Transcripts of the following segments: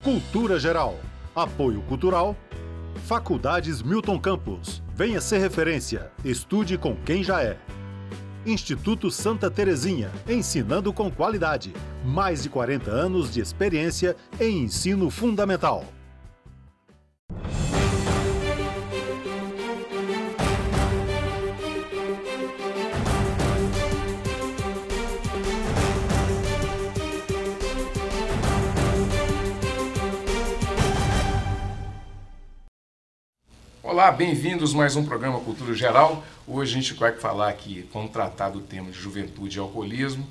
Cultura Geral. Apoio Cultural. Faculdades Milton Campos. Venha ser referência. Estude com quem já é. Instituto Santa Terezinha. Ensinando com qualidade. Mais de 40 anos de experiência em ensino fundamental. Olá, bem-vindos a mais um programa Cultura Geral. Hoje a gente vai falar aqui, vamos tratar do tema de juventude e alcoolismo.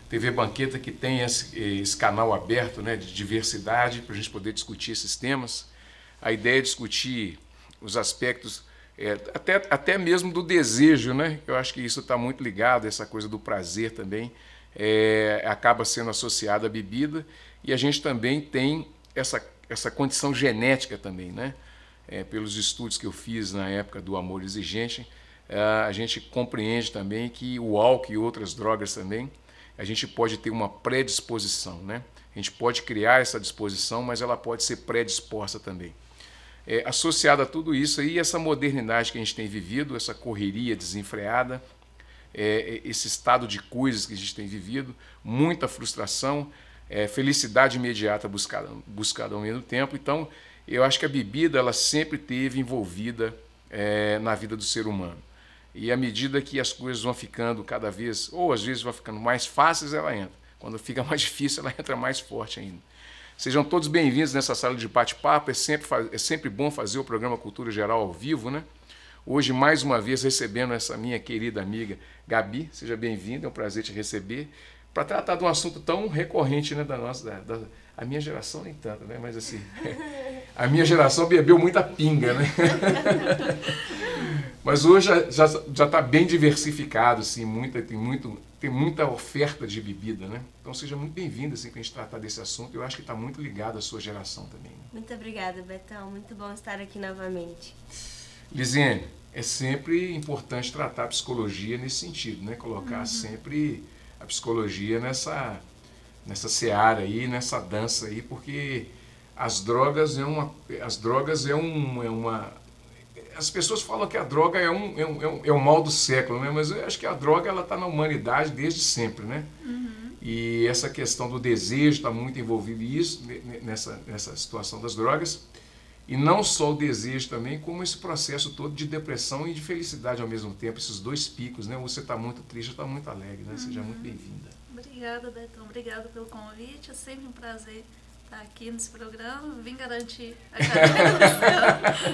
TV Banqueta que tem esse canal aberto, né, de diversidade para a gente poder discutir esses temas. A ideia é discutir os aspectos até mesmo do desejo, né? Eu acho que isso está muito ligado, essa coisa do prazer também acaba sendo associada à bebida, e a gente também tem essa condição genética também, né? Pelos estudos que eu fiz na época do Amor Exigente, a gente compreende também que o álcool e outras drogas também, a gente pode ter uma predisposição, né? A gente pode criar essa disposição, mas ela pode ser predisposta também. Associada a tudo isso aí, essa modernidade que a gente tem vivido, essa correria desenfreada, esse estado de coisas que a gente tem vivido, muita frustração, felicidade imediata buscada ao mesmo tempo. Então, eu acho que a bebida ela sempre esteve envolvida na vida do ser humano. E à medida que as coisas vão ficando cada vez, ou às vezes vão ficando mais fáceis, ela entra. Quando fica mais difícil, ela entra mais forte ainda. Sejam todos bem-vindos nessa sala de bate-papo. É sempre bom fazer o programa Cultura Geral ao vivo, né? Hoje, mais uma vez, recebendo essa minha querida amiga Gabi. Seja bem-vinda, é um prazer te receber. Para tratar de um assunto tão recorrente, né, a minha geração nem tanto, né? Mas assim, a minha geração bebeu muita pinga, né? Mas hoje já está bem diversificado, assim, tem muita oferta de bebida, né? Então seja muito bem-vindo, assim, para a gente tratar desse assunto. Eu acho que está muito ligado à sua geração também. Né? Muito obrigada, Betão. Muito bom estar aqui novamente. Lisiane, é sempre importante tratar a psicologia nesse sentido, né? Colocar sempre a psicologia nessa seara aí, nessa dança aí, porque as drogas as pessoas falam que a droga é um mal do século, né? Mas eu acho que a droga ela está na humanidade desde sempre, né? E essa questão do desejo está muito envolvido nessa situação das drogas. E não só o desejo também, como esse processo todo de depressão e de felicidade ao mesmo tempo, esses dois picos, né? Você está muito triste, está muito alegre, né? Seja muito bem-vinda. Obrigada, Betão. Obrigada pelo convite. É sempre um prazer estar aqui nesse programa. Vim garantir a caneca.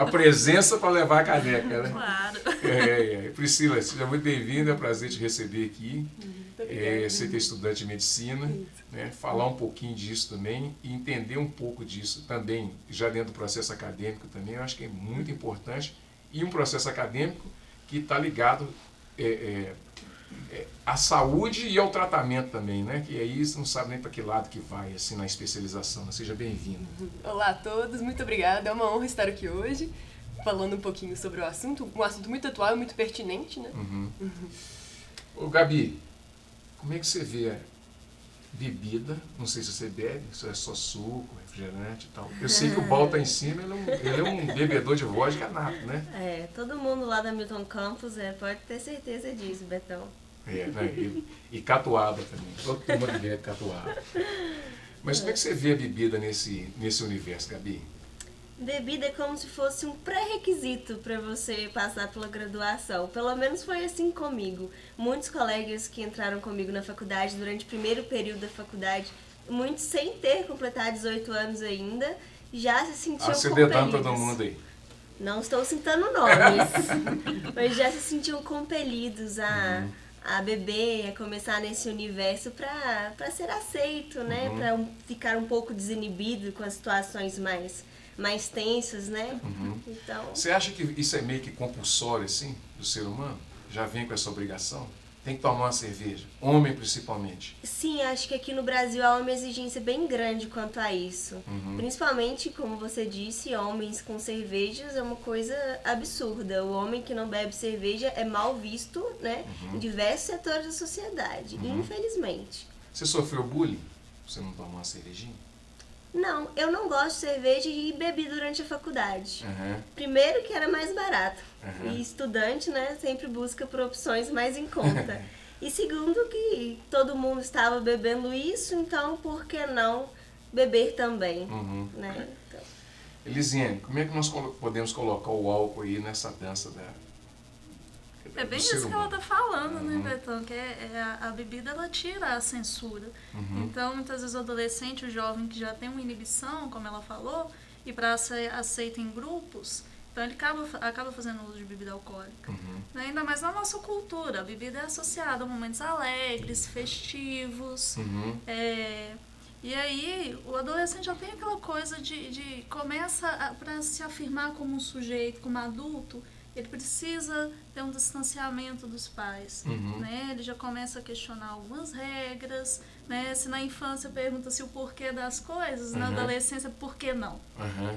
A presença para levar a caneca, né? Claro. Priscila, seja muito bem-vinda. É um prazer te receber aqui. Você que é estudante de medicina, né? Falar um pouquinho disso também e entender um pouco disso também, já dentro do processo acadêmico também, eu acho que é muito importante. E um processo acadêmico que está ligado à saúde e ao tratamento também, né? Que aí você não sabe nem para que lado que vai, assim, na especialização. Seja bem-vindo. Olá a todos, muito obrigada. É uma honra estar aqui hoje, falando um pouquinho sobre o assunto, um assunto muito atual e muito pertinente, né? Ô, Gabi, como é que você vê a bebida? Não sei se você bebe, se é só suco, refrigerante e tal. Eu sei que o Bal tá em cima, ele é um bebedor de vodka nato, né? Todo mundo lá da Milton Campos pode ter certeza disso, Betão. Né? E catuaba também. Todo mundo bebe catuaba. Mas como é que você vê a bebida nesse universo, Gabi? Bebida é como se fosse um pré-requisito para você passar pela graduação. Pelo menos foi assim comigo. Muitos colegas que entraram comigo na faculdade durante o primeiro período da faculdade, muitos sem ter completado 18 anos ainda, já se sentiam compelidos. Você dedando todo mundo aí. Não estou citando nomes, mas já se sentiam compelidos a beber, a começar nesse universo para ser aceito, né? Para ficar um pouco desinibido com as situações mais tensas, né? Então... Você acha que isso é meio que compulsório, assim, do ser humano? Já vem com essa obrigação? Tem que tomar uma cerveja, homem principalmente. Sim, acho que aqui no Brasil há uma exigência bem grande quanto a isso. Principalmente, como você disse, homens com cervejas é uma coisa absurda. O homem que não bebe cerveja é mal visto, né, em diversos setores da sociedade, infelizmente. Você sofreu bullying? Você não tomou uma cervejinha? Não, eu não gosto de cerveja e bebi durante a faculdade. Aham. Primeiro que era mais barato. Aham. E estudante, né, sempre busca por opções mais em conta. E segundo que todo mundo estava bebendo isso, então por que não beber também, Uhum. né? Então, Elisiane, como é que nós podemos colocar o álcool aí nessa dança É bem do isso ser que humano? ela tá falando, né, Betão? Que a bebida, ela tira a censura. Então, muitas vezes o adolescente, o jovem que já tem uma inibição, como ela falou, e para ser aceito em grupos, então ele acaba fazendo uso de bebida alcoólica. Né? Ainda mais na nossa cultura, a bebida é associada a momentos alegres, festivos. E aí, o adolescente já tem aquela coisa de começa para se afirmar como um sujeito, como adulto, ele precisa ter um distanciamento dos pais, né? Ele já começa a questionar algumas regras, né? Se na infância pergunta-se o porquê das coisas, na adolescência, por que não?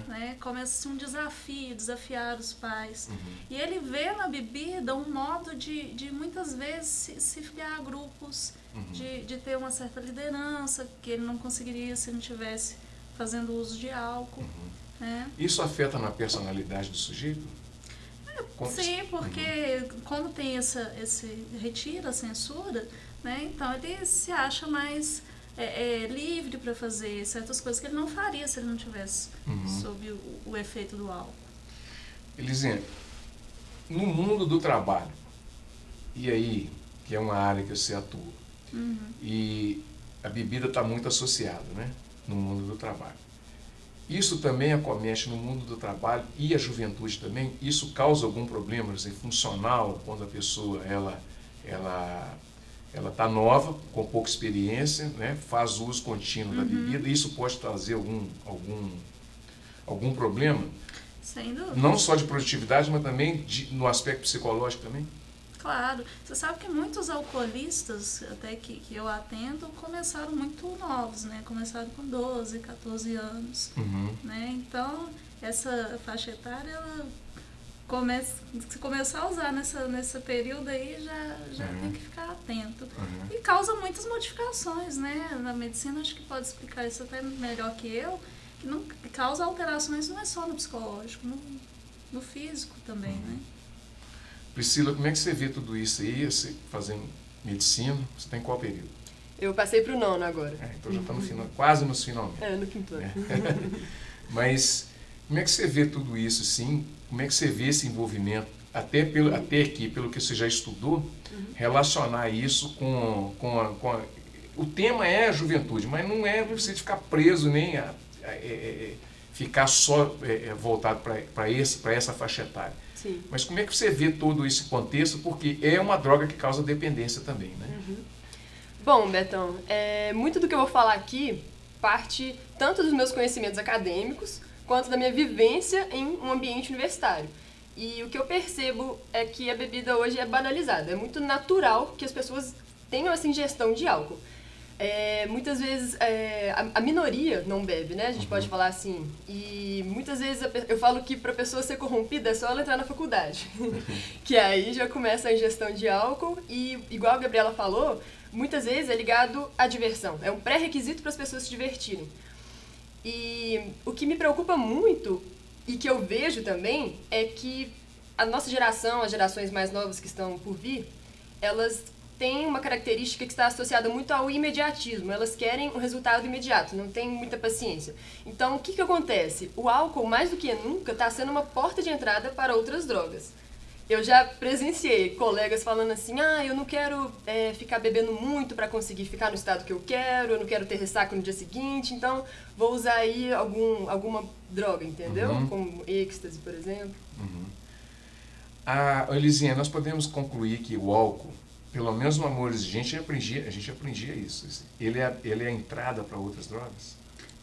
Né? Começa-se um desafio, desafiar os pais. E ele vê na bebida um modo de muitas vezes se filiar a grupos, de ter uma certa liderança, que ele não conseguiria se não tivesse fazendo uso de álcool. Né? Isso afeta na personalidade do sujeito? Sim, porque como tem esse retira a censura, né, então ele se acha mais livre para fazer certas coisas que ele não faria se ele não tivesse sob o efeito do álcool. Elisiane, no mundo do trabalho, e aí, que é uma área que você atua, e a bebida está muito associada, né, no mundo do trabalho. Isso também acomete no mundo do trabalho e a juventude também. Isso causa algum problema assim, funcional quando a pessoa ela está nova, com pouca experiência, né, faz uso contínuo da bebida. Isso pode trazer algum problema? Sem dúvida. Não só de produtividade, mas também no aspecto psicológico também? Claro. Você sabe que muitos alcoolistas, até que eu atendo, começaram muito novos, né? Começaram com 12, 14 anos. Né? Então, essa faixa etária, ela se começar a usar nesse período aí, já tem que ficar atento. E causa muitas modificações, né? Na medicina, acho que pode explicar isso até melhor que eu, que não causa alterações não é só no psicológico, no físico também, né? Priscila, como é que você vê tudo isso aí, você fazendo medicina? Você está em qual período? Eu passei para o 9º agora. Então já está no final, quase nos finalmente. No 5º ano. Mas como é que você vê tudo isso, assim? Como é que você vê esse envolvimento, até aqui, pelo que você já estudou, relacionar isso com o tema é a juventude, mas não é você ficar preso nem a ficar só voltado para essa faixa etária. Sim. Mas como é que você vê todo esse contexto? Porque é uma droga que causa dependência também, né? Bom, Betão, muito do que eu vou falar aqui parte tanto dos meus conhecimentos acadêmicos quanto da minha vivência em um ambiente universitário. E o que eu percebo é que a bebida hoje é banalizada. É muito natural que as pessoas tenham essa ingestão de álcool. Muitas vezes a minoria não bebe, né? A gente pode falar assim. E muitas vezes eu falo que para a pessoa ser corrompida é só ela entrar na faculdade. Que aí já começa a ingestão de álcool e, igual a Gabriela falou, muitas vezes é ligado à diversão. É um pré-requisito para as pessoas se divertirem. E o que me preocupa muito e que eu vejo também é que a nossa geração, as gerações mais novas que estão por vir, elas têm uma característica que está associada muito ao imediatismo. Elas querem um resultado imediato, não têm muita paciência. Então, o que acontece? O álcool, mais do que nunca, está sendo uma porta de entrada para outras drogas. Eu já presenciei colegas falando assim, eu não quero ficar bebendo muito para conseguir ficar no estado que eu não quero ter ressaca no dia seguinte, então vou usar aí alguma droga, entendeu? Como êxtase, por exemplo. Elisiane, nós podemos concluir que o álcool, pelo menos no Amores de Gente, a gente aprendia isso. Ele é a entrada para outras drogas?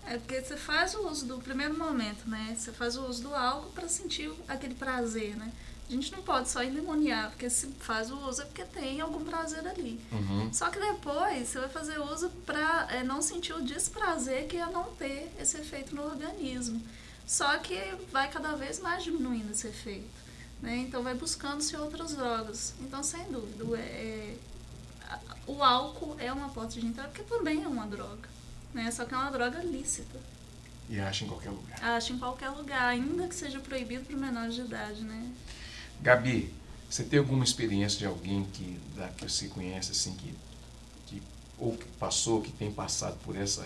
É porque você faz o uso do primeiro momento, né? Você faz o uso do álcool para sentir aquele prazer, né? A gente não pode só endemoniar, porque se faz o uso é porque tem algum prazer ali. Só que depois você vai fazer uso para não sentir o desprazer que é não ter esse efeito no organismo. Só que vai cada vez mais diminuindo esse efeito, né? Então vai buscando-se outras drogas. Então, sem dúvida, o álcool é uma porta de entrada, porque também é uma droga, né? Só que é uma droga lícita. E acha em qualquer lugar. Acha em qualquer lugar, ainda que seja proibido para menores de idade, né? Gabi, você tem alguma experiência de alguém que você conhece, assim, ou que passou, que tem passado por essa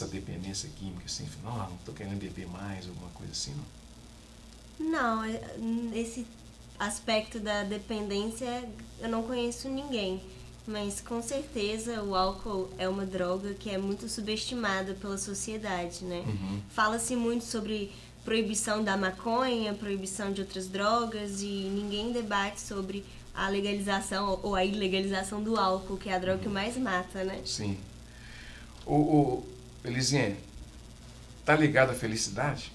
dependência química, assim, não estou querendo beber mais, alguma coisa assim, não? Não, esse aspecto da dependência eu não conheço ninguém, mas com certeza o álcool é uma droga que é muito subestimada pela sociedade, né? Fala-se muito sobre proibição da maconha, proibição de outras drogas e ninguém debate sobre a legalização ou a ilegalização do álcool, que é a droga que mais mata, né? Sim. Elisinha, tá ligado à felicidade?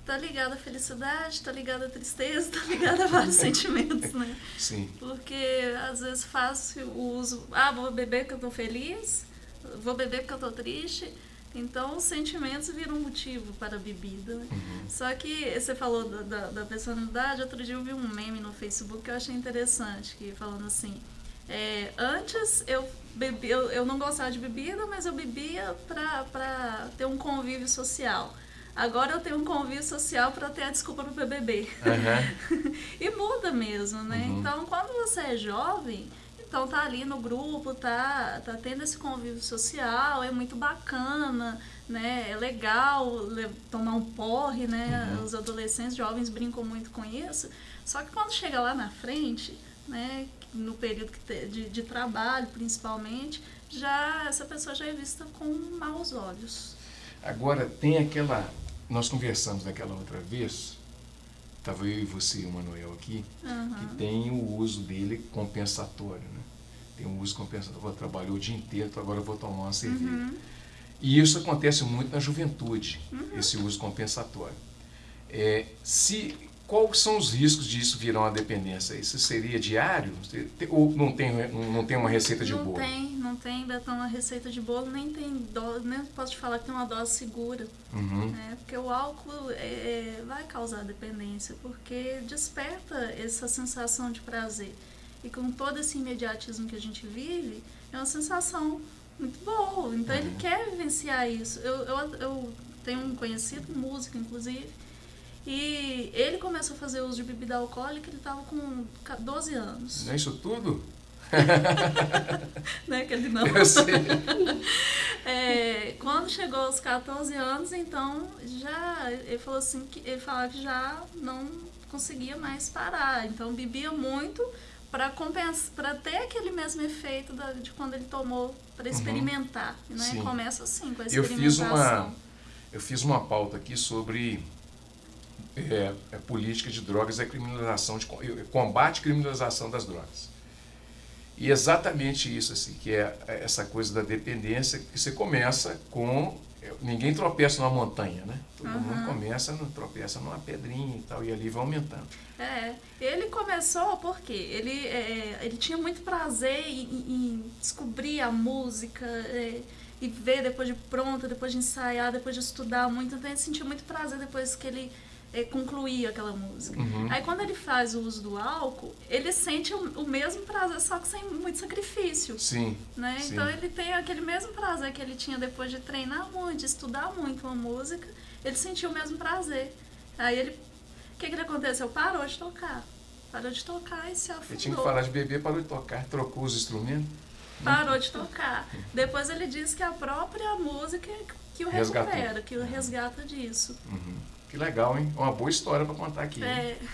Tá ligado à felicidade, tá ligado à tristeza, tá ligado a vários sentimentos, né? Sim. Porque às vezes faço o uso, vou beber porque eu tô feliz, vou beber porque eu tô triste. Então, os sentimentos viram motivo para a bebida. Né? Só que você falou da personalidade. Outro dia eu vi um meme no Facebook que eu achei interessante, que falando assim, antes eu não gostava de bebida, mas eu bebia para ter um convívio social. Agora eu tenho um convívio social para ter a desculpa para beber. E muda mesmo, né? Então, quando você é jovem... Então tá ali no grupo, tá tendo esse convívio social, é muito bacana, né? É legal tomar um porre, né? Os adolescentes, jovens brincam muito com isso. Só que quando chega lá na frente, né? No período de trabalho, principalmente, essa pessoa já é vista com maus olhos. Agora, nós conversamos daquela outra vez, estava eu e você e o Manuel aqui, que tem o uso dele compensatório, né? Tem um uso compensatório, trabalhou o dia inteiro, então agora eu vou tomar uma cerveja. E isso acontece muito na juventude, esse uso compensatório. Quais são os riscos disso virar uma dependência? Isso seria diário? Ou não tem uma receita de bolo? Não tem, Betão, uma receita de bolo, nem tem dose, nem posso te falar que tem uma dose segura. Porque o álcool vai causar dependência, porque desperta essa sensação de prazer. E com todo esse imediatismo que a gente vive, é uma sensação muito boa. Então ele quer vivenciar isso. Eu tenho um conhecido, músico inclusive, e ele começou a fazer uso de bebida alcoólica, ele estava com 12 anos. Não é isso tudo? Não é que ele não. Eu sei. Quando chegou aos 14 anos, então, ele falou assim, ele falava que já não conseguia mais parar. Então, bebia muito para compensar, para ter aquele mesmo efeito de quando ele tomou, para experimentar. Né? Começa assim, com a experimentação. Eu fiz uma pauta aqui sobre política de drogas e combate à criminalização das drogas. E exatamente isso, assim, que é essa coisa da dependência, que você começa com... Ninguém tropeça numa montanha, né? Todo mundo tropeça numa pedrinha e tal, e ali vai aumentando. Ele começou porque ele tinha muito prazer em descobrir a música, e ver depois de pronta, depois de ensaiar, depois de estudar muito. Então ele sentia muito prazer depois que ele concluir aquela música. Aí quando ele faz o uso do álcool, ele sente o mesmo prazer, só que sem muito sacrifício. Sim. Né? Sim. Então ele tem aquele mesmo prazer que ele tinha depois de treinar muito, de estudar muito uma música, ele sentiu o mesmo prazer. Aí o que ele aconteceu? Parou de tocar. Parou de tocar e se afundou. Ele tinha que parar de beber, parou de tocar, trocou os instrumentos. Parou de tocar. Depois ele diz que a própria música que o recupera, que o resgata disso. Que legal, hein? Uma boa história para contar aqui,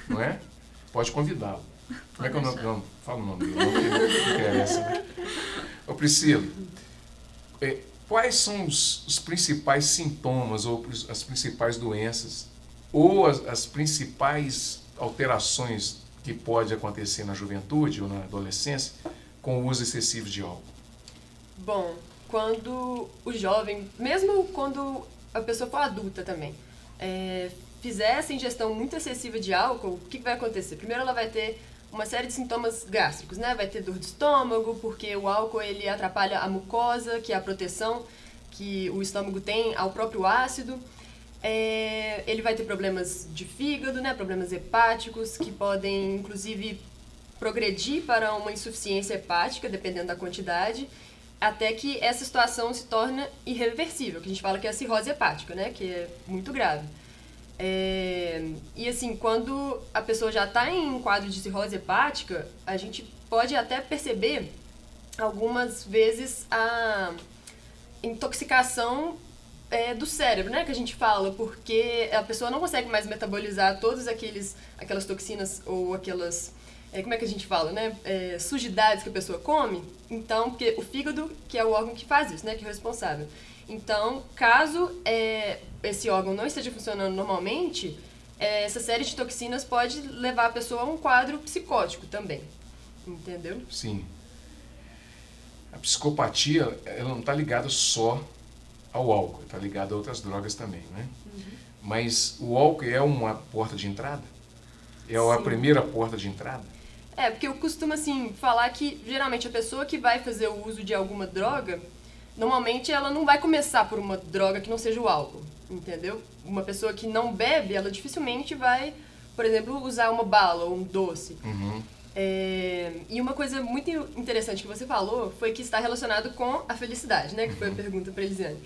não é? Pode convidá-lo. Como é que é o nome? Não, fala o nome dele, não interessa. Né? Ô Priscila, quais são os principais sintomas ou as principais doenças ou as principais alterações que pode acontecer na juventude ou na adolescência com o uso excessivo de álcool? Bom, quando o jovem, mesmo quando a pessoa for adulta também, fizer essa ingestão muito excessiva de álcool, o que vai acontecer? Primeiro ela vai ter uma série de sintomas gástricos, né? Vai ter dor de estômago, porque o álcool ele atrapalha a mucosa, que é a proteção que o estômago tem ao próprio ácido. Ele vai ter problemas de fígado, né? Problemas hepáticos, que podem inclusive progredir para uma insuficiência hepática, dependendo da quantidade. até que essa situação se torna irreversível, que a gente fala que é a cirrose hepática, né? Que é muito grave. E assim, quando a pessoa já está em um quadro de cirrose hepática, a gente pode até perceber algumas vezes a intoxicação do cérebro, né, que a gente fala, porque a pessoa não consegue mais metabolizar todas aquelas toxinas ou aquelas, como é que a gente fala, né, sujidades que a pessoa come. Então, porque o fígado, que é o órgão que faz isso, né, que é o responsável. Então, caso esse órgão não esteja funcionando normalmente, essa série de toxinas pode levar a pessoa a um quadro psicótico também, entendeu? Sim. A psicopatia, ela não está ligada só ao álcool, está ligada a outras drogas também, né? Mas o álcool é uma porta de entrada? É a primeira porta de entrada? Porque eu costumo, assim, falar que, geralmente, a pessoa que vai fazer o uso de alguma droga, normalmente ela não vai começar por uma droga que não seja o álcool, entendeu? Uma pessoa que não bebe, ela dificilmente vai, por exemplo, usar uma bala ou um doce. E uma coisa muito interessante que você falou foi que está relacionado com a felicidade, né? Que foi a pergunta para Elisiane.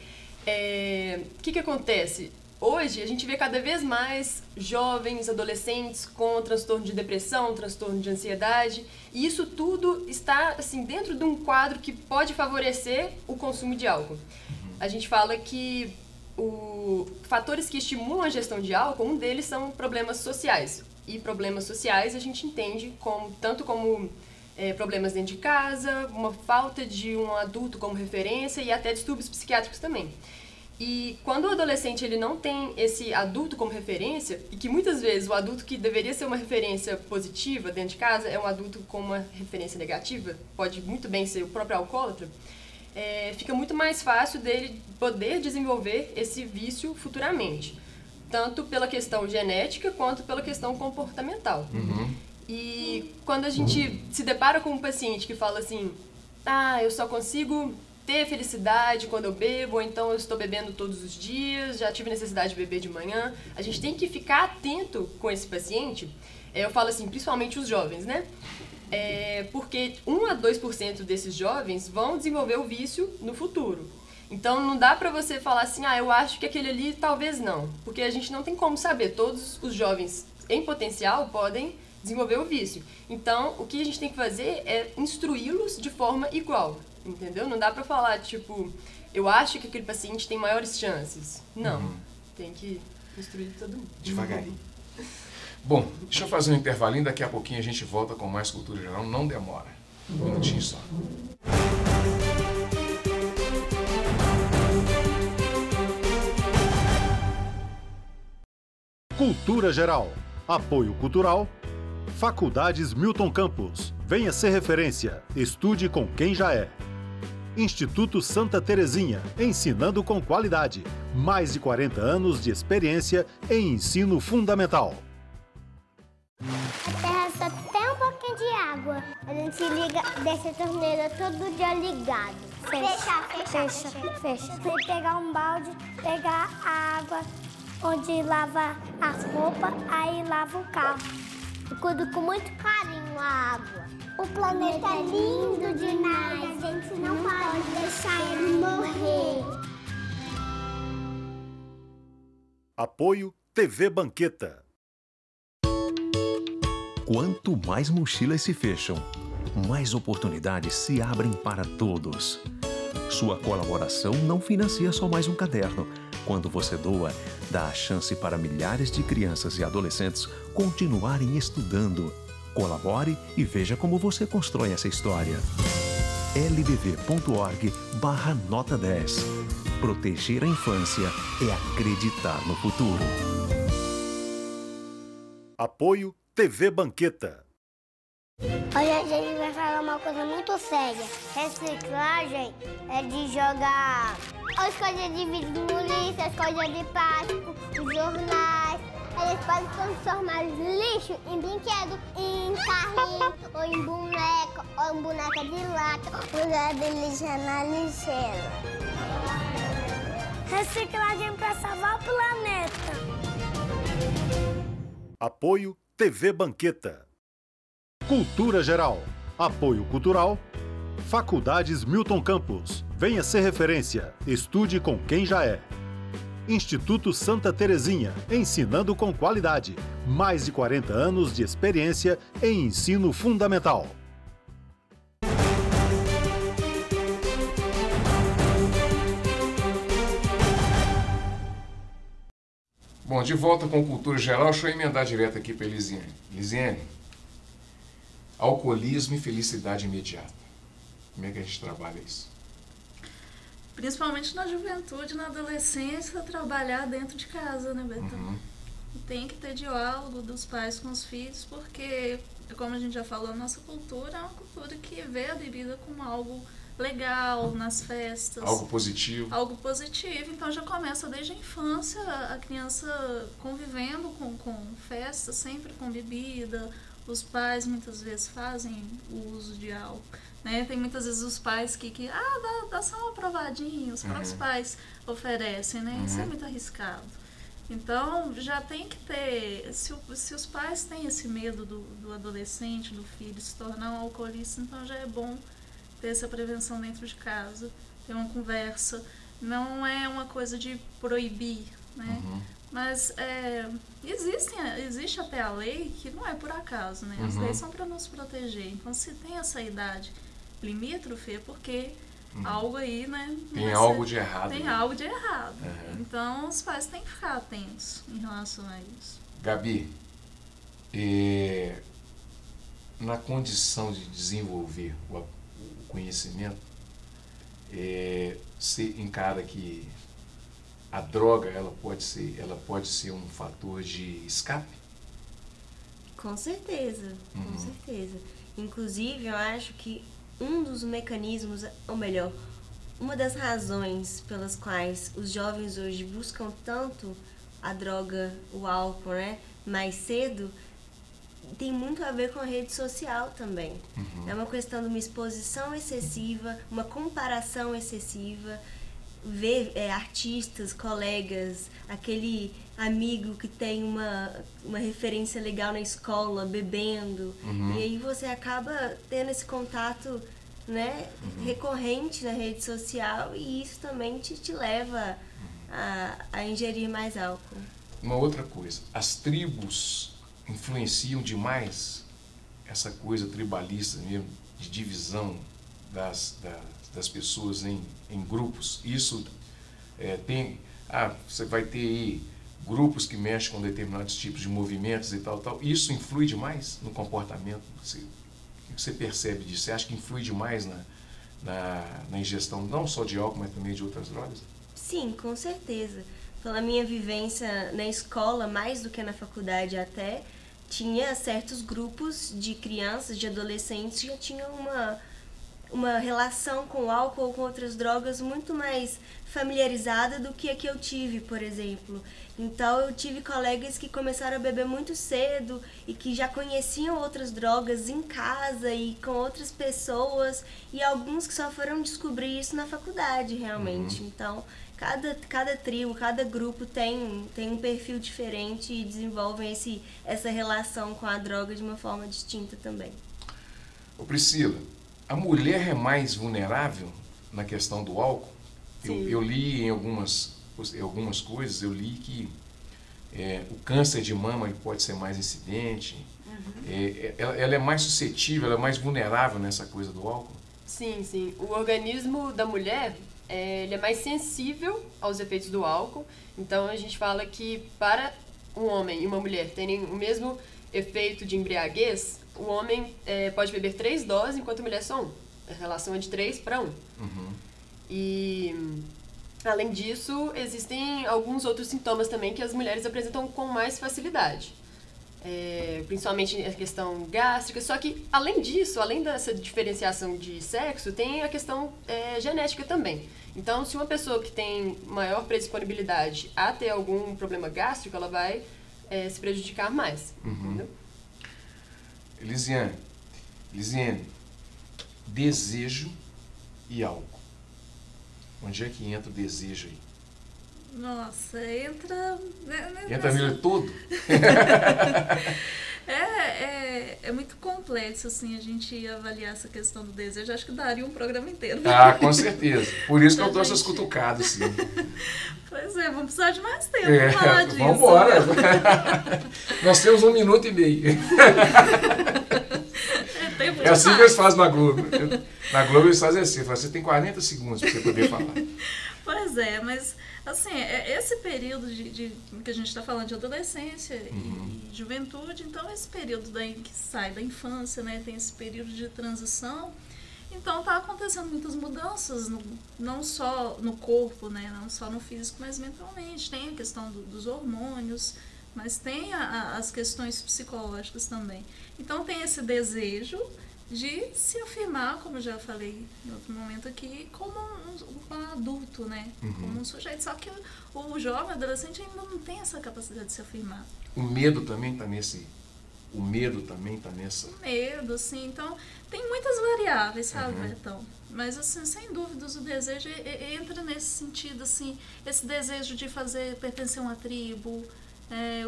O que acontece? Hoje, a gente vê cada vez mais jovens, adolescentes com transtorno de depressão, transtorno de ansiedade, e isso tudo está, assim, dentro de um quadro que pode favorecer o consumo de álcool. A gente fala que fatores que estimulam a gestão de álcool, um deles são problemas sociais. E problemas sociais a gente entende tanto como problemas dentro de casa, uma falta de um adulto como referência e até distúrbios psiquiátricos também. E quando o adolescente ele não tem esse adulto como referência, e que muitas vezes o adulto que deveria ser uma referência positiva dentro de casa é um adulto com uma referência negativa, pode muito bem ser o próprio alcoólatra, fica muito mais fácil dele poder desenvolver esse vício futuramente, tanto pela questão genética quanto pela questão comportamental. E quando a gente se depara com um paciente que fala assim, eu só consigo ter felicidade quando eu bebo, ou então eu estou bebendo todos os dias, já tive necessidade de beber de manhã, a gente tem que ficar atento com esse paciente. Eu falo assim, principalmente os jovens, né? Porque 1 a 2% desses jovens vão desenvolver o vício no futuro. Então não dá pra você falar assim, eu acho que aquele ali talvez não, porque a gente não tem como saber, todos os jovens em potencial podem desenvolver o vício. Então o que a gente tem que fazer é instruí-los de forma igual, entendeu? Não dá pra falar, tipo, eu acho que aquele paciente tem maiores chances. Não, tem que instruir todo mundo. Devagarinho. Bom, deixa eu fazer um intervalinho, daqui a pouquinho a gente volta com mais cultura geral, não demora. Um minutinho só. Cultura Geral. Apoio Cultural. Faculdades Milton Campos. Venha ser referência. Estude com quem já é. Instituto Santa Terezinha. Ensinando com qualidade. Mais de 40 anos de experiência em ensino fundamental. A terra só tem um pouquinho de água. A gente deixa a torneira todo dia ligado. Fecha. Você pegar um balde, pegar a água onde lava as roupas, aí lava o carro. Eu cuido com muito carinho a água. O planeta é lindo demais, a gente não pode deixar ele morrer. Apoio TV Banqueta. Quanto mais mochilas se fecham, mais oportunidades se abrem para todos. Sua colaboração não financia só mais um caderno. Quando você doa, dá a chance para milhares de crianças e adolescentes continuarem estudando. Colabore e veja como você constrói essa história. lbv.org/nota 10. Proteger a infância é acreditar no futuro. Apoio TV Banqueta. Hoje a gente vai falar uma coisa muito séria. Reciclagem é de jogar as coisas de vidro no lixo, as coisas de plástico, os jornais. Eles podem transformar lixo em brinquedo, em carrinho, ou em boneca, ou em boneca de lata. O lugar de lixo é na lixeira. Reciclagem para salvar o planeta. Apoio TV Banqueta. Cultura Geral. Apoio Cultural. Faculdades Milton Campos. Venha ser referência. Estude com quem já é. Instituto Santa Terezinha. Ensinando com qualidade. Mais de 40 anos de experiência em ensino fundamental. Bom, de volta com Cultura Geral, deixa eu emendar direto aqui para a Elisiane. Elisiane, alcoolismo e felicidade imediata. Como é que a gente trabalha isso? Principalmente na juventude, na adolescência, trabalhar dentro de casa, né, Betão? Tem que ter diálogo dos pais com os filhos, porque, como a gente já falou, a nossa cultura é uma cultura que vê a bebida como algo legal nas festas. Algo positivo. Algo positivo. Então já começa desde a infância, a criança convivendo com festas, sempre com bebida. Os pais muitas vezes fazem o uso de álcool. Né? Tem muitas vezes os pais que dá só uma provadinha, os próprios pais oferecem, né? Isso é muito arriscado. Então, já tem que ter, se os pais têm esse medo do adolescente, do filho se tornar um alcoolista, então já é bom ter essa prevenção dentro de casa, ter uma conversa. Não é uma coisa de proibir, né? Mas existe até a lei que não é por acaso, né? As leis são para nos proteger. Então, se tem essa idade limítrofe, é porque algo aí, né? Tem algo de errado. Tem algo de errado. Então, os pais têm que ficar atentos em relação a isso. Gabi, na condição de desenvolver o conhecimento, você encara que a droga ela pode ser um fator de escape? Com certeza, com certeza. Inclusive, eu acho que um dos mecanismos, ou melhor, uma das razões pelas quais os jovens hoje buscam tanto a droga, o álcool, né, mais cedo, tem muito a ver com a rede social também. É uma questão de uma exposição excessiva, uma comparação excessiva, ver artistas, colegas, aquele amigo que tem uma referência legal na escola, bebendo, e aí você acaba tendo esse contato, né, recorrente na rede social, e isso também te leva a ingerir mais álcool. Uma outra coisa, as tribos influenciam demais essa coisa tribalista mesmo, de divisão das pessoas em grupos. Isso você vai ter aí grupos que mexem com determinados tipos de movimentos e tal. Isso influi demais no comportamento? O que você percebe disso? Você acha que influi demais na ingestão não só de álcool, mas também de outras drogas? Sim, com certeza. Pela minha vivência na escola, mais do que na faculdade até, tinha certos grupos de crianças, de adolescentes que já tinham uma relação com o álcool ou com outras drogas muito mais familiarizada do que a que eu tive, por exemplo. Então eu tive colegas que começaram a beber muito cedo e que já conheciam outras drogas em casa e com outras pessoas, e alguns que só foram descobrir isso na faculdade realmente. Então cada tribo, cada grupo tem um perfil diferente e desenvolvem essa relação com a droga de uma forma distinta também. Ô Priscila, a mulher é mais vulnerável na questão do álcool? Eu li em algumas coisas, eu li que o câncer de mama ele pode ser mais incidente, ela é mais suscetível, ela é mais vulnerável nessa coisa do álcool? Sim, sim. O organismo da mulher ele é mais sensível aos efeitos do álcool. Então a gente fala que para um homem e uma mulher terem o mesmo efeito de embriaguez, o homem pode beber 3 doses, enquanto a mulher só 1. A relação é de 3 para 1. E, além disso, existem alguns outros sintomas também que as mulheres apresentam com mais facilidade. Principalmente a questão gástrica. Só que, além disso, além dessa diferenciação de sexo, tem a questão genética também. Então, se uma pessoa que tem maior predisponibilidade a ter algum problema gástrico, ela vai se prejudicar mais. Entendeu? Elisiane, desejo e álcool. Onde é que entra o desejo aí? Nossa, entra... Entra nele todo? É muito complexo, assim, a gente avaliar essa questão do desejo. Acho que daria um programa inteiro. Ah, com certeza. Por isso que eu trouxe as cutucadas, sim. Pois é, vamos precisar de mais tempo para falar disso. Vamos embora. Nós temos 1 minuto e meio. É assim que eles fazem na Globo. Na Globo eles fazem assim, você tem 40 segundos para você poder falar. Pois é, mas assim, esse período que a gente está falando de adolescência e juventude, então esse período daí que sai da infância, né, tem esse período de transição, então está acontecendo muitas mudanças, não só no corpo, né, não só no físico, mas mentalmente. Tem a questão dos hormônios, mas tem as questões psicológicas também. Então tem esse desejo de se afirmar, como já falei em outro momento aqui, como um adulto, né? Como um sujeito. Só que o jovem, adolescente, ainda não tem essa capacidade de se afirmar. O medo também está nesse... O medo também está nessa... O medo, sim. Então, tem muitas variáveis, sabe, Betão? Mas, assim, sem dúvidas, o desejo entra nesse sentido, assim, esse desejo de pertencer a uma tribo,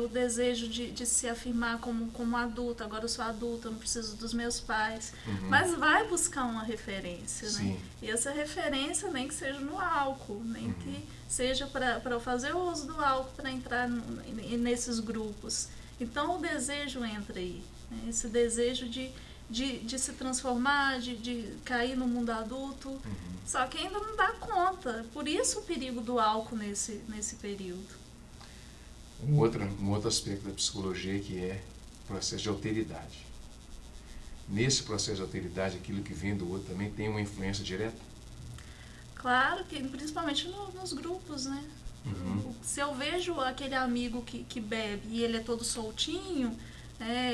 o desejo de se afirmar como adulto. Agora eu sou adulta, eu não preciso dos meus pais. Mas vai buscar uma referência, né? E essa referência nem que seja no álcool, nem que seja para fazer o uso do álcool, para entrar nesses grupos. Então o desejo entra aí, né? Esse desejo de se transformar, de cair no mundo adulto. Só que ainda não dá conta. Por isso o perigo do álcool nesse período. Um outro aspecto da psicologia que é o processo de alteridade. Nesse processo de alteridade, aquilo que vem do outro também tem uma influência direta? Claro, que principalmente nos grupos, né? Se eu vejo aquele amigo que bebe e ele é todo soltinho,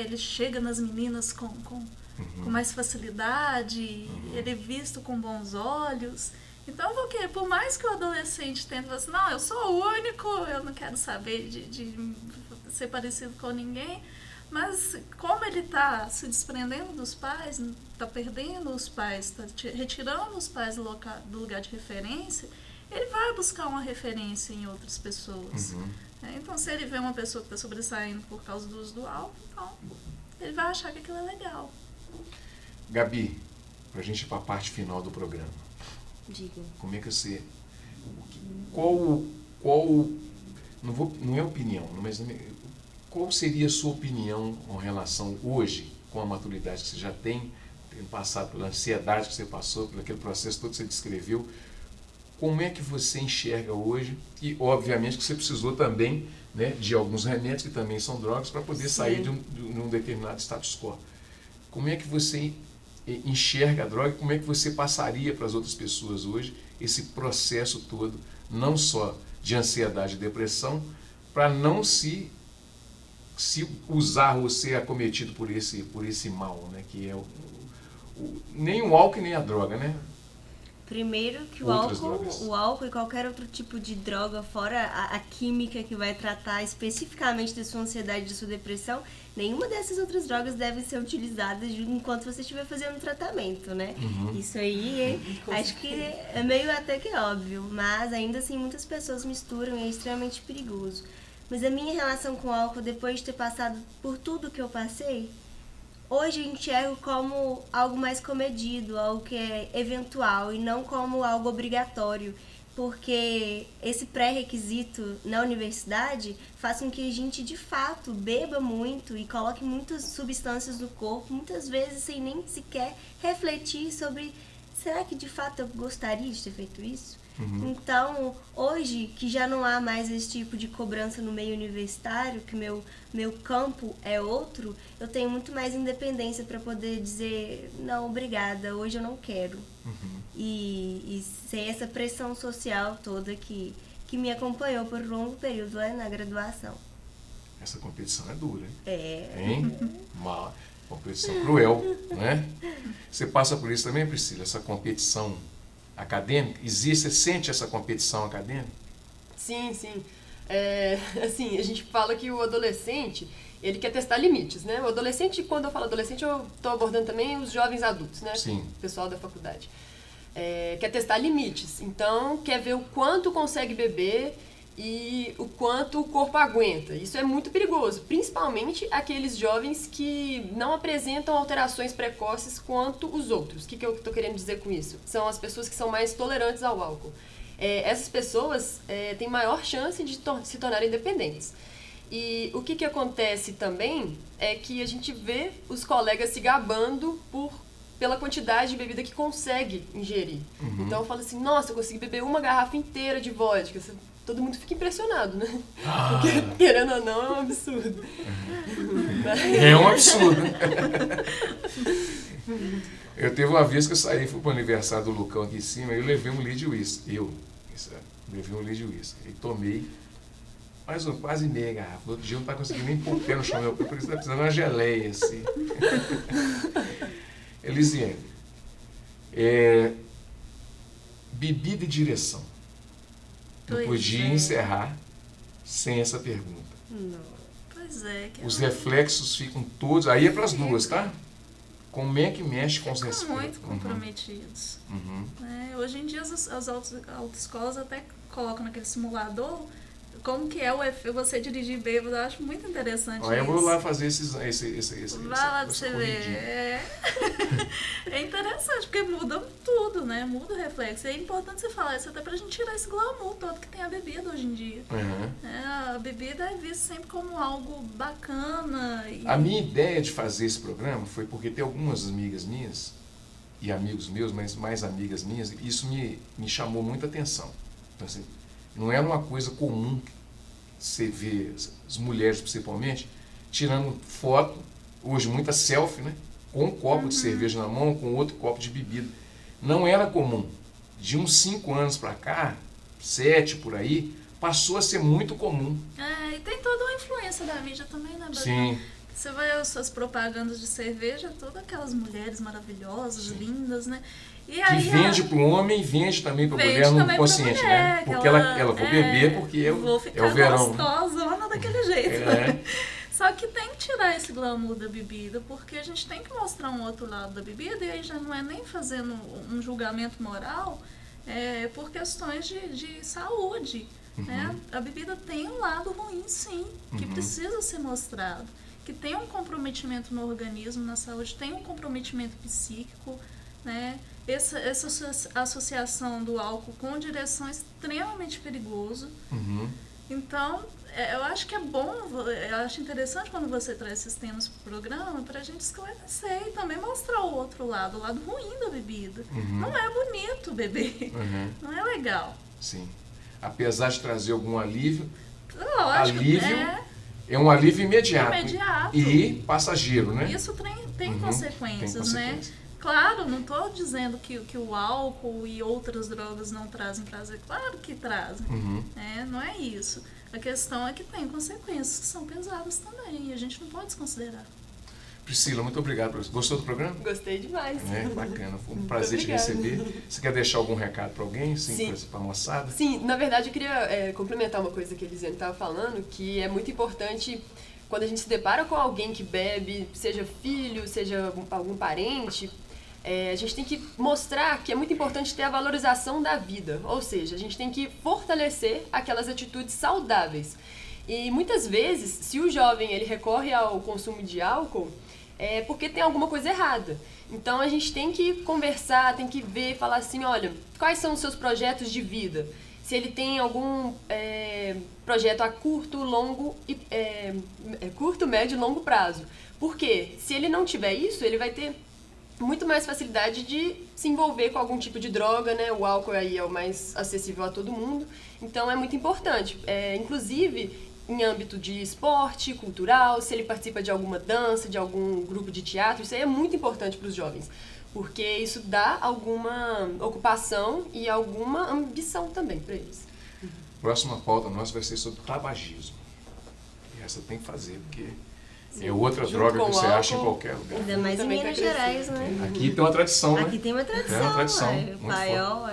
ele chega nas meninas com mais facilidade, ele é visto com bons olhos. Então, porque por mais que o adolescente tente falar assim, não, eu sou o único, eu não quero saber de ser parecido com ninguém, mas como ele está se desprendendo dos pais, está perdendo os pais, está retirando os pais do lugar de referência, ele vai buscar uma referência em outras pessoas. Então, se ele vê uma pessoa que está sobressaindo por causa do uso do álcool, então ele vai achar que aquilo é legal. Gabi, para a gente ir para a parte final do programa, Diga. como é que você... não é opinião, mas qual seria a sua opinião com relação hoje, com a maturidade que você já tem, tendo passado pela ansiedade que você passou, por aquele processo todo que você descreveu, como é que você enxerga hoje, e obviamente que você precisou também, né, de alguns remédios que também são drogas para poder sair de um determinado status quo. Como é que você enxerga a droga, como é que você passaria para as outras pessoas hoje esse processo todo, não só de ansiedade e depressão, para não se usar ou ser acometido por esse mal, né, que é nem o álcool nem a droga, né? Primeiro que o álcool e qualquer outro tipo de droga, fora a química que vai tratar especificamente da sua ansiedade e da sua depressão, nenhuma dessas outras drogas deve ser utilizada enquanto você estiver fazendo o tratamento, né? Isso aí, acho que é meio até que óbvio, mas ainda assim muitas pessoas misturam e é extremamente perigoso. Mas a minha relação com o álcool, depois de ter passado por tudo que eu passei, hoje eu enxergo como algo mais comedido, algo que é eventual e não como algo obrigatório, porque esse pré-requisito na universidade faz com que a gente de fato beba muito e coloque muitas substâncias no corpo, muitas vezes sem nem sequer refletir sobre será que de fato eu gostaria de ter feito isso? Então, hoje, que já não há mais esse tipo de cobrança no meio universitário, que meu campo é outro, eu tenho muito mais independência para poder dizer, não, obrigada, hoje eu não quero. E sem essa pressão social toda que me acompanhou por um longo período lá na graduação. Essa competição é dura, hein? É. Uma competição cruel, né? Você passa por isso também, Priscila, essa competição acadêmica? Você sente essa competição acadêmica? Sim, sim. Assim, a gente fala que o adolescente, ele quer testar limites, né? O adolescente, quando eu falo adolescente, eu estou abordando também os jovens adultos, né? Sim. O pessoal da faculdade. Quer testar limites. Então, quer ver o quanto consegue beber e o quanto o corpo aguenta. Isso é muito perigoso, principalmente aqueles jovens que não apresentam alterações precoces quanto os outros. O que eu estou querendo dizer com isso? São as pessoas que são mais tolerantes ao álcool. Essas pessoas têm maior chance de se tornarem dependentes. E o que acontece também é que a gente vê os colegas se gabando pela quantidade de bebida que consegue ingerir. Então eu falo assim, nossa, eu consegui beber uma garrafa inteira de vodka. Todo mundo fica impressionado, né? Porque, querendo ou não, é um absurdo. É um absurdo. Eu teve uma vez que eu saí, fui para o aniversário do Lucão aqui em cima, e eu levei um litro de uísque. Levei um litro de uísque. E tomei quase meia garrafa. No outro dia eu não estava conseguindo nem pôr o pé no chão, meu pé, porque você está precisando de uma geleia, assim. Elisiane, bebida e direção. Não podia encerrar sem essa pergunta. Não. Pois é. Os reflexos ficam todos... Aí é para as duas, tá? Como é que mexe com os reflexos? Ficam muito comprometidos. Hoje em dia as autoescolas até colocam naquele simulador como que é você dirigir bêbado. Eu acho muito interessante isso. Eu vou lá fazer Vai lá pra você ver. É interessante, porque muda tudo, né? Muda o reflexo. É importante você falar isso até pra gente tirar esse glamour todo que tem a bebida hoje em dia. A bebida é vista sempre como algo bacana. A minha ideia de fazer esse programa foi porque tem algumas amigas minhas e amigos meus, mas mais amigas minhas, e isso me chamou muita atenção. Então, assim, não era uma coisa comum você ver as mulheres, principalmente, tirando foto, hoje muita selfie, né? Com um copo de cerveja na mão, com outro copo de bebida. Não era comum. De uns 5 anos para cá, 7 por aí, passou a ser muito comum. E tem toda uma influência da mídia também, né, Babi? Sim. Você vai às suas propagandas de cerveja, todas aquelas mulheres maravilhosas, lindas, né? E aí que vende para o homem e vende também para a mulher no consciente, né? Porque ela vou beber porque é o verão. Vou ficar gostosona daquele jeito. Só que tem que tirar esse glamour da bebida, porque a gente tem que mostrar um outro lado da bebida, e aí já não é nem fazendo um julgamento moral, por questões de saúde. Né? A bebida tem um lado ruim, sim, que precisa ser mostrado. Que tem um comprometimento no organismo, na saúde, tem um comprometimento psíquico, né? Essa associação do álcool com direção é extremamente perigoso. Então, eu acho que é bom, eu acho interessante quando você traz esses temas para o programa, para a gente esclarecer e também mostrar o outro lado, o lado ruim da bebida. Não é bonito beber, não é legal. Sim. Apesar de trazer algum alívio, lógico, é um alívio imediato e e passageiro, né? Isso tem consequências, né? Claro, não estou dizendo que o álcool e outras drogas não trazem prazer. Claro que trazem. Não é isso. A questão é que tem consequências que são pesadas também. E a gente não pode desconsiderar. Priscila, muito obrigado. Gostou do programa? Gostei demais. Bacana. Foi um prazer te receber. Você quer deixar algum recado para alguém? Sim. Para a moçada? Sim, na verdade eu queria complementar uma coisa que a Elisiane estava falando, que é muito importante quando a gente se depara com alguém que bebe, seja filho, seja algum parente, a gente tem que mostrar que é muito importante ter a valorização da vida, ou seja, a gente tem que fortalecer aquelas atitudes saudáveis. E muitas vezes, se o jovem ele recorre ao consumo de álcool, é porque tem alguma coisa errada. Então a gente tem que conversar, tem que ver, falar assim, olha, quais são os seus projetos de vida? Se ele tem algum projeto a curto, médio e longo prazo. Por quê? Se ele não tiver isso, ele vai ter muito mais facilidade de se envolver com algum tipo de droga, né? O álcool aí é o mais acessível a todo mundo, então é muito importante. Inclusive, em âmbito de esporte, cultural, se ele participa de alguma dança, de algum grupo de teatro, isso aí é muito importante para os jovens, porque isso dá alguma ocupação e alguma ambição também para eles. Próxima pauta nossa vai ser sobre tabagismo. E essa tem que fazer, porque é outra droga que você acha em qualquer lugar. Ainda mais em Minas Gerais, né? Aqui tem uma tradição, né? Aqui tem uma tradição, uma tradição o paiol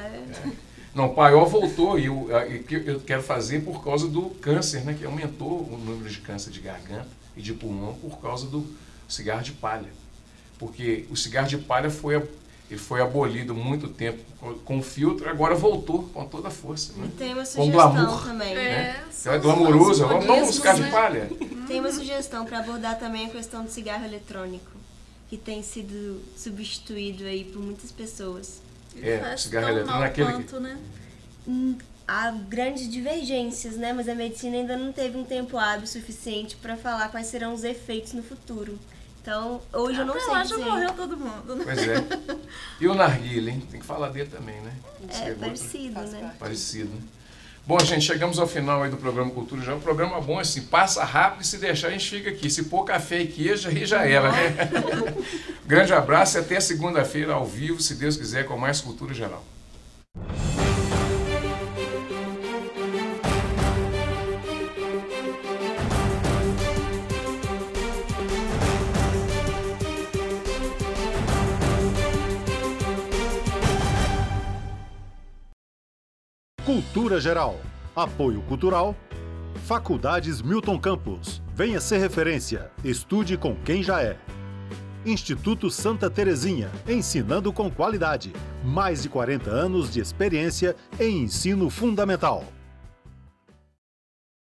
Não, o paiol voltou e eu quero fazer por causa do câncer, né? Que aumentou o número de câncer de garganta e de pulmão por causa do cigarro de palha. Porque o cigarro de palha foi Ele foi abolido muito tempo com filtro, agora voltou com toda a força. Né? Tem uma Com sugestão glamour também. Né? É glamouroso, vamos buscar de palha. Tem uma sugestão para abordar também a questão do cigarro eletrônico, que tem sido substituído aí por muitas pessoas. O cigarro eletrônico é aquele quanto, né? Há grandes divergências, né? Mas a medicina ainda não teve um tempo hábil suficiente para falar quais serão os efeitos no futuro. Então, hoje eu não sei dizer. Já morreu todo mundo, né? Pois é. E o narguilé, hein? Tem que falar dele também, né? Parecido, né? Parecido. Bom, gente, chegamos ao final aí do programa Cultura Geral. Um programa bom, assim, passa rápido e se deixar a gente fica aqui. Se pôr café e queijo, aí já era, né? Grande abraço e até segunda-feira ao vivo, se Deus quiser, com mais Cultura Geral. Cultura Geral. Apoio Cultural. Faculdades Milton Campos. Venha ser referência. Estude com quem já é. Instituto Santa Terezinha. Ensinando com qualidade. Mais de 40 anos de experiência em ensino fundamental.